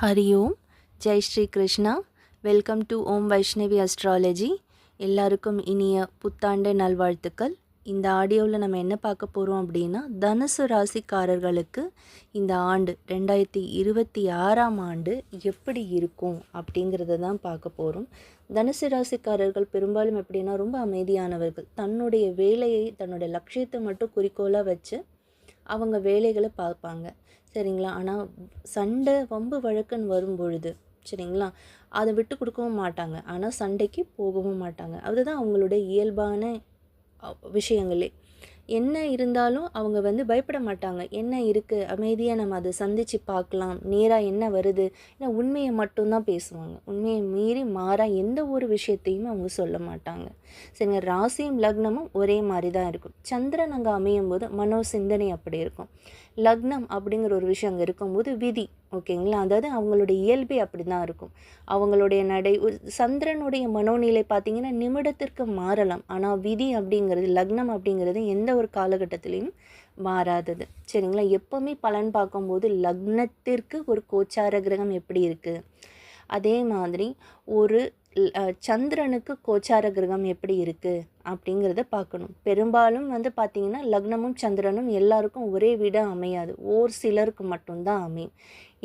Hari Om. Jai Shri Krishna. Welcome to Om Vaishnavi astrology. எல்லாருக்கும் இனிய புத்தாண்டு நல்வாழ்த்துக்கள். இந்த ஆடியோவில் நம்ம என்ன பார்க்க போகிறோம் அப்படின்னா, தனுசு ராசிக்காரர்களுக்கு இந்த ஆண்டு 2026ஆம் ஆண்டு எப்படி இருக்கும் அப்படிங்கிறத தான் பார்க்க போகிறோம். தனுசு ராசிக்காரர்கள் பெரும்பாலும் எப்படின்னா ரொம்ப அமைதியானவர்கள். தன்னுடைய வேலையை தன்னுடைய லட்சியத்தை மட்டும் குறிக்கோளாக வச்சு அவங்க வேலைகளை பார்ப்பாங்க, சரிங்களா. ஆனால் சண்டை வம்பு வழக்குன்னு வரும்பொழுது, சரிங்களா, அதை விட்டு கொடுக்கவும் மாட்டாங்க. ஆனால் சண்டைக்கு போகவும் மாட்டாங்க. அதுதான் அவங்களுடைய இயல்பான விஷயங்களே. என்ன இருந்தாலும் அவங்க பயப்பட மாட்டாங்க. என்ன இருக்குது, அமைதியாக நம்ம அதை சந்தித்து பார்க்கலாம், நேராக என்ன வருது, ஏன்னா உண்மையை மட்டும்தான் பேசுவாங்க. உண்மையை மீறி மாறாக எந்த ஒரு விஷயத்தையுமே அவங்க சொல்ல மாட்டாங்க, சரிங்க. ராசியும் லக்னமும் ஒரே மாதிரி தான் இருக்கும். சந்திரன் அங்கே அமையும் போது மனோ சிந்தனை அப்படி இருக்கும். லக்னம் அப்படிங்கிற ஒரு விஷயம் அங்கே இருக்கும்போது விதி, ஓகேங்களா. அதாவது அவங்களுடைய இயல்பே அப்படி தான் இருக்கும். அவங்களுடைய நடை, சந்திரனுடைய மனோநிலை பார்த்திங்கன்னா நிமிடத்திற்கு மாறலாம். ஆனால் விதி அப்படிங்கிறது, லக்னம் அப்படிங்கிறது எந்த ஒரு காலகட்டத்திலையும் மாறாதது, சரிங்களா. எப்போவுமே பலன் பார்க்கும்போது லக்னத்திற்கு ஒரு கோச்சார கிரகம் எப்படி இருக்குது, அதே மாதிரி ஒரு சந்திரனுக்கு கோச்சார கிரகம் எப்படி இருக்குது அப்படிங்கிறத பார்க்கணும். பெரும்பாலும் பார்த்திங்கன்னா லக்னமும் சந்திரனும் எல்லாருக்கும் ஒரே வீட அமையாது, ஓர் சிலருக்கு மட்டும்தான் அமையும்.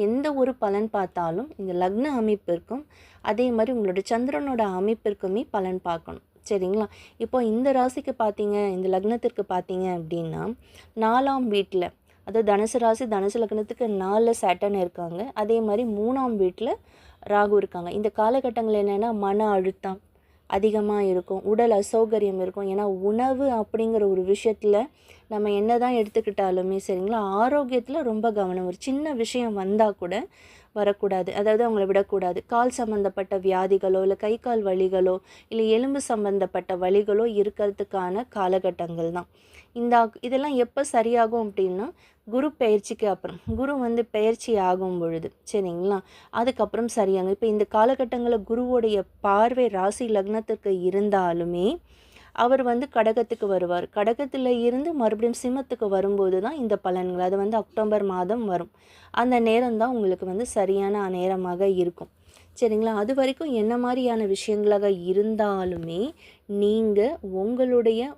எந்த ஒரு பலன் பார்த்தாலும் இந்த லக்ன அமைப்பிற்கும் அதே மாதிரி உங்களோட சந்திரனோட அமைப்பிற்குமே பலன் பார்க்கணும், சரிங்களா. இப்போ இந்த ராசிக்கு பார்த்தீங்க, இந்த லக்னத்திற்கு பார்த்தீங்க அப்படின்னா 4ஆம் வீட்டில், அதாவது தனுசு ராசி தனுசு லக்னத்துக்கு 4 சேட்டன் இருக்காங்க. அதே மாதிரி 3ஆம் வீட்டில் ராகு இருக்காங்க. இந்த காலகட்டங்கள் என்னென்னா மன அழுத்தம் அதிகமாக இருக்கும், உடல் அசௌகரியம் இருக்கும். ஏன்னா உணவு அப்படிங்கிற ஒரு விஷயத்தில் நம்ம என்ன தான் எடுத்துக்கிட்டாலுமே சரிங்களா, ஆரோக்கியத்தில் ரொம்ப கவனம். ஒரு சின்ன விஷயம் வந்தால் கூட வரக்கூடாது, அதாவது அவங்கள விடக்கூடாது. கால் சம்மந்தப்பட்ட வியாதிகளோ இல்லை கை கால் வலிகளோ இல்லை எலும்பு சம்மந்தப்பட்ட வலிகளோ இருக்கிறதுக்கான காலகட்டங்கள் தான். இதெல்லாம் எப்போ சரியாகும் அப்படின்னா, குரு பெயர்ச்சிக்கு அப்புறம், குரு பெயர்ச்சி ஆகும் பொழுது, சரிங்களா, அதுக்கப்புறம் சரியாகும். இப்போ இந்த காலகட்டங்களில் குருவோடைய பார்வை ராசி லக்னத்திற்கு இருந்தாலுமே அவர் கடகத்துக்கு வருவார். கடகத்தில் இருந்து மறுபடியும் சிம்மத்துக்கு வரும்போது தான் இந்த பலன்கள், அது அக்டோபர் மாதம் வரும். அந்த நேரம் தான் உங்களுக்கு சரியான நேரமாக இருக்கும், சரிங்களா. அது வரைக்கும் என்ன மாதிரியான விஷயங்களாக இருந்தாலுமே நீங்கள் உங்களுடைய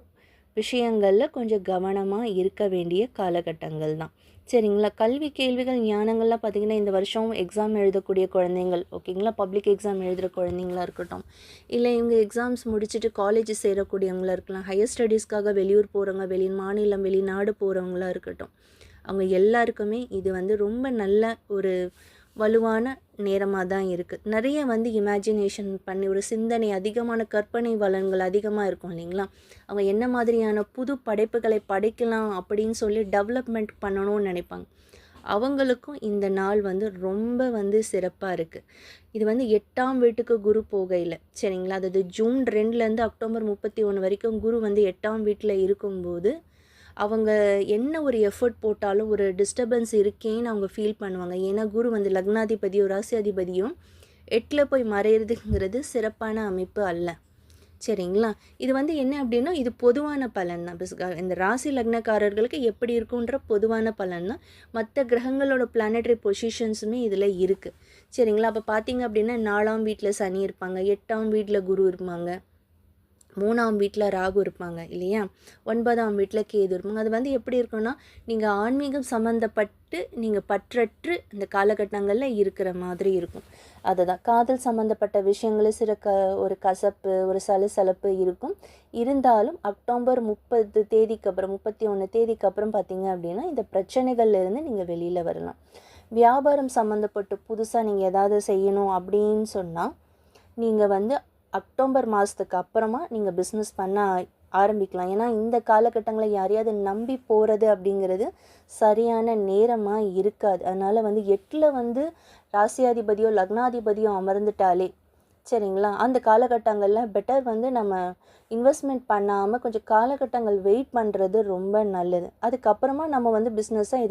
விஷயங்களில் கொஞ்சம் கவனமாக இருக்க வேண்டிய காலகட்டங்கள் தான், சரிங்களா. கல்வி கேள்விகள் ஞானங்கள்லாம் பார்த்திங்கன்னா இந்த வருஷம் எக்ஸாம் எழுதக்கூடிய குழந்தைங்கள், ஓகேங்களா, பப்ளிக் எக்ஸாம் எழுதுகிற குழந்தைங்களா இருக்கட்டும், இல்லை இவங்க எக்ஸாம்ஸ் முடிச்சுட்டு காலேஜ் சேரக்கூடியவங்களா இருக்கலாம், ஹையர் ஸ்டடீஸ்க்காக வெளியூர் போகிறவங்க, மாநிலம் வெளிநாடு போகிறவங்களா இருக்கட்டும், அவங்க எல்லாருக்குமே இது ரொம்ப நல்ல ஒரு வலுவான நேரமாக தான் இருக்குது. நிறைய இமேஜினேஷன் பண்ணி ஒரு சிந்தனை அதிகமான கற்பனை வளங்கள் அதிகமாக இருக்கும் இல்லைங்களா. அவங்க என்ன மாதிரியான புது படைப்புகளை படைக்கலாம் அப்படின்னு சொல்லி டெவலப்மெண்ட் பண்ணணும்னு நினைப்பாங்க. அவங்களுக்கும் இந்த நாள் ரொம்ப சிறப்பாக இருக்குது. இது 8ஆம் வீட்டுக்கு குரு போகையில், சரிங்களா, அதாவது ஜூன் 2லேருந்து அக்டோபர் 31 வரைக்கும் குரு 8ஆம் வீட்டில் இருக்கும்போது அவங்க என்ன ஒரு எஃபர்ட் போட்டாலும் ஒரு டிஸ்டர்பன்ஸ் இருக்கேன்னு அவங்க ஃபீல் பண்ணுவாங்க. ஏன்னா குரு லக்னாதிபதியும் ராசியாதிபதியும் 8ல் போய் மறையிறதுங்கிறது சிறப்பான அமைப்பு அல்ல, சரிங்களா. இது என்ன அப்படின்னா இது பொதுவான பலன் தான். இந்த ராசி லக்னக்காரர்களுக்கு எப்படி இருக்குன்ற பொதுவான பலன் தான். மற்ற கிரகங்களோட பிளானட்டரி பொசிஷன்ஸுமே இதில் இருக்குது, சரிங்களா. அப்போ பார்த்தீங்க அப்படின்னா 4ஆம் வீட்டில் சனி இருப்பாங்க, 8ஆம் வீட்டில் குரு இருப்பாங்க, 3ஆம் வீட்டில் ராகு இருப்பாங்க இல்லையா, 9ஆம் வீட்டில் கேது இருப்பாங்க. அது எப்படி இருக்குன்னா, நீங்கள் ஆன்மீகம் சம்மந்தப்பட்டு நீங்கள் பற்றற்று இந்த காலகட்டங்களில் இருக்கிற மாதிரி இருக்கும். அதுதான் காதல் சம்மந்தப்பட்ட விஷயங்கள் ஒரு கசப்பு, ஒரு சலசலப்பு இருக்கும். இருந்தாலும் அக்டோபர் 30 தேதிக்கு அப்புறம், 31 தேதிக்கு அப்புறம் பார்த்தீங்க அப்படின்னா இந்த பிரச்சனைகள்லேருந்து நீங்கள் வெளியில் வரலாம். வியாபாரம் சம்மந்தப்பட்டு புதுசாக நீங்கள் ஏதாவது செய்யணும் அப்படின்னு சொன்னால் நீங்கள் அக்டோபர் மாதத்துக்கு அப்புறமா நீங்கள் பிஸ்னஸ் பண்ண ஆரம்பிக்கலாம். ஏன்னா இந்த காலகட்டங்களில் யாரையாவது நம்பி போகிறது அப்படிங்கிறது சரியான நேரமாக இருக்காது. அதனால் 8ல் ராசியாதிபதியோ லக்னாதிபதியோ அமர்ந்துட்டாலே, சரிங்களா, அந்த காலகட்டங்களில் பெட்டர் நம்ம இன்வெஸ்ட்மெண்ட் பண்ணாமல் கொஞ்சம் காலகட்டங்கள் வெயிட் பண்ணுறது ரொம்ப நல்லது. அதுக்கப்புறமா நம்ம பிஸ்னஸை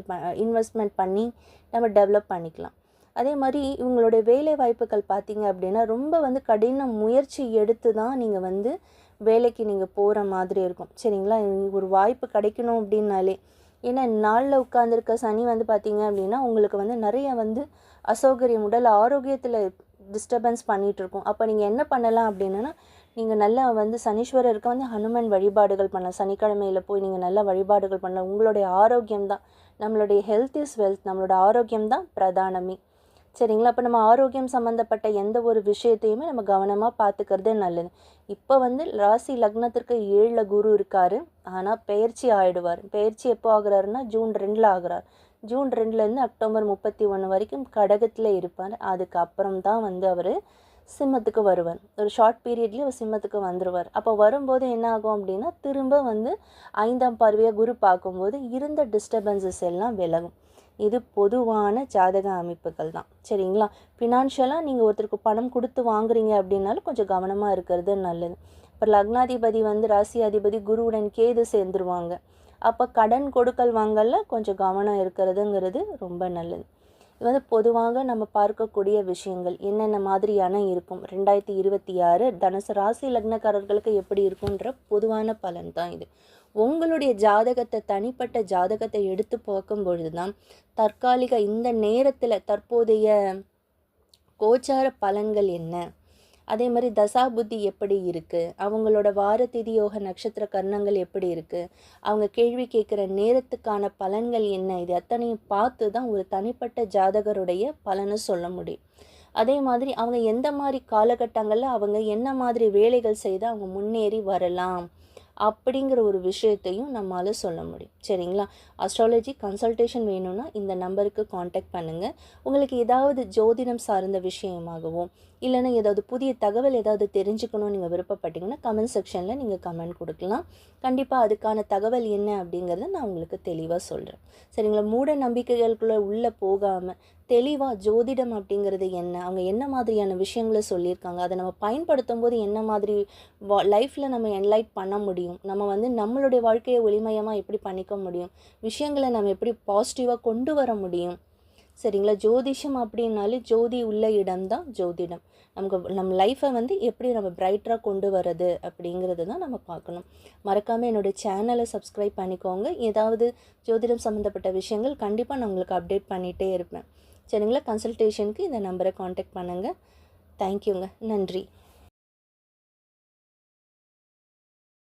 இன்வெஸ்ட்மெண்ட் பண்ணி நம்ம டெவலப் பண்ணிக்கலாம். அதே மாதிரி இவங்களுடைய வேலை வாய்ப்புகள் பார்த்திங்க அப்படின்னா ரொம்ப கடின முயற்சி எடுத்து தான் நீங்கள் வேலைக்கு நீங்கள் போகிற மாதிரி இருக்கும், சரிங்களா. ஒரு வாய்ப்பு கிடைக்கணும் அப்படின்னாலே ஏன்னா நாளில் உட்காந்துருக்க சனி வந்து பார்த்திங்க அப்படின்னா உங்களுக்கு வந்து நிறைய வந்து அசௌகரியம், உடல் ஆரோக்கியத்தில் டிஸ்டர்பன்ஸ் பண்ணிகிட்ருக்கும். அப்போ நீங்கள் என்ன பண்ணலாம் அப்படின்னா, நீங்கள் நல்லா வந்து சனீஸ்வரருக்கு வந்து ஹனுமன் வழிபாடுகள் பண்ணலாம். சனிக்கிழமையில் போய் நீங்கள் நல்லா வழிபாடுகள் பண்ணலாம். உங்களுடைய ஆரோக்கியம் தான், நம்மளுடைய ஹெல்த் இஸ் வெல்த், நம்மளோட ஆரோக்கியம் தான் பிரதானமே. சரிங்களா? அப்போ நம்ம ஆரோக்கியம் சம்மந்தப்பட்ட எந்த ஒரு விஷயத்தையுமே நம்ம கவனமாக பார்த்துக்கிறது நல்லது. இப்போ வந்து ராசி லக்னத்திற்கு 7ல் குரு இருக்கார். ஆனால் பெயர்ச்சி ஆகிடுவார். பெயர்ச்சி எப்போ ஆகுறாருன்னா ஜூன் 2ல் ஆகுறார். ஜூன் 2லேருந்து அக்டோபர் 31 வரைக்கும் கடகத்தில் இருப்பார். அதுக்கப்புறம் தான் வந்து அவர் சிம்மத்துக்கு வருவார். ஒரு ஷார்ட் பீரியட்லேயே அவர் சிம்மத்துக்கு வந்துடுவார். அப்போ வரும்போது என்ன ஆகும் அப்படின்னா, திரும்ப வந்து 5ஆம் பார்வையாக குரு பார்க்கும்போது இருந்த டிஸ்டர்பன்சஸ் எல்லாம் விலகும். இது பொதுவான ஜாதக அமைப்புகள் தான். சரிங்களா? ஃபினான்ஷியலாக நீங்கள் ஒருத்தருக்கு பணம் கொடுத்து வாங்குறீங்க அப்படின்னாலும் கொஞ்சம் கவனமாக இருக்கிறது நல்லது. இப்போ லக்னாதிபதி வந்து ராசி அதிபதி குருவுடன் கேது சேர்ந்துருவாங்க. அப்போ கடன் கொடுக்கல் வாங்கல கொஞ்சம் கவனம் இருக்கிறதுங்கிறது ரொம்ப நல்லது. இது வந்து பொதுவாக நம்ம பார்க்கக்கூடிய விஷயங்கள் என்னென்ன மாதிரியான இருக்கும். 2026 தனுசு ராசி லக்னக்காரர்களுக்கு எப்படி இருக்குன்ற பொதுவான பலன் தான் இது. உங்களுடைய ஜாதகத்தை, தனிப்பட்ட ஜாதகத்தை எடுத்து பார்க்கும் பொழுது தான் தற்காலிக இந்த நேரத்தில் தற்போதைய கோச்சார பலன்கள் என்ன, அதே மாதிரி தசாபுத்தி எப்படி இருக்குது, அவங்களோட வாரதிதி யோக நட்சத்திர கர்ணங்கள் எப்படி இருக்குது, அவங்க கேள்வி கேட்குற நேரத்துக்கான பலன்கள் என்ன, இது அத்தனையும் பார்த்து தான் ஒரு தனிப்பட்ட ஜாதகருடைய பலனை சொல்ல முடியும். அதே மாதிரி அவங்க எந்த மாதிரி காலகட்டங்களில் அவங்க என்ன மாதிரி வேலைகள் செய்து அவங்க முன்னேறி வரலாம் அப்படிங்கிற ஒரு விஷயத்தையும் நம்மளால் சொல்ல முடியும். சரிங்களா? அஸ்ட்ராலஜி கன்சல்டேஷன் வேணும்னா இந்த நம்பருக்கு காண்டாக்ட் பண்ணுங்கள். உங்களுக்கு ஏதாவது ஜோதிடம் சார்ந்த விஷயமாகவோ இல்லைன்னா ஏதாவது புதிய தகவல் ஏதாவது தெரிஞ்சுக்கணும்னு நீங்கள் விருப்பப்பட்டீங்கன்னா கமெண்ட் செக்ஷனில் நீங்கள் கமெண்ட் கொடுக்கலாம். கண்டிப்பாக அதுக்கான தகவல் என்ன அப்படிங்கிறத நான் உங்களுக்கு தெளிவாக சொல்கிறேன். சரிங்களா? மூட நம்பிக்கைகளுக்குள்ளே உள்ளே போகாமல் தெளிவாக ஜோதிடம் அப்படிங்கிறது என்ன, அவங்க என்ன மாதிரியான விஷயங்களை சொல்லியிருக்காங்க, அதை நம்ம பயன்படுத்தும் போது என்ன மாதிரி லைஃப்பில் நம்ம என்லைட் பண்ண முடியும், நம்ம வந்து நம்மளுடைய வாழ்க்கையை ஒளிமயமாக எப்படி பண்ணிக்க முடியும், விஷயங்களை நம்ம எப்படி பாசிட்டிவாக கொண்டு வர முடியும். சரிங்களா? ஜோதிஷம் அப்படின்னாலே ஜோதி உள்ள இடம் தான் ஜோதிடம். நம்ம லைஃப்பை வந்து எப்படி நம்ம பிரைட்டாக கொண்டு வர்றது அப்படிங்கிறது தான் நம்ம பார்க்கணும். மறக்காமல் என்னோடய சேனலை சப்ஸ்கிரைப் பண்ணிக்கோங்க. ஏதாவது ஜோதிடம் சம்மந்தப்பட்ட விஷயங்கள் கண்டிப்பாக நான் உங்களுக்கு அப்டேட் பண்ணிகிட்டே இருப்பேன். சரிங்களா? கன்சல்டேஷனுக்கு இந்த நம்பரை காண்டாக்ட் பண்ணுங்கள். தேங்க்யூங்க. நன்றி.